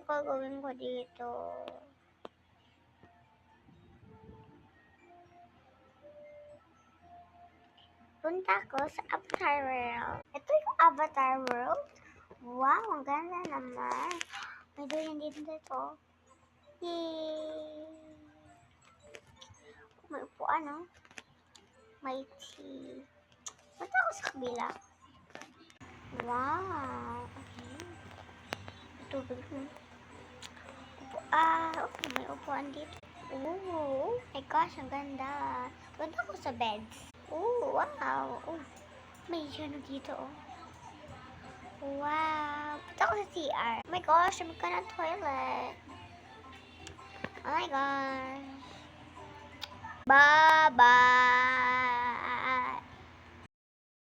gagawin ko dito? Punta ko sa Avatar World. Ito yung Avatar World. Wow, ang ganda naman. May doon dito. Yay! May upuan, no? May tea. Punta ako sa kabila. Wow! Okay. Tubig mo. Okay, may upuan dito. Oh my gosh, ang ganda. Punta ako sa beds. Oh, wow. Oh, may ano dito, oh. Wow. Punta ako sa CR. Oh my gosh, may ka ng toilet. Oh my gosh. Bye-bye.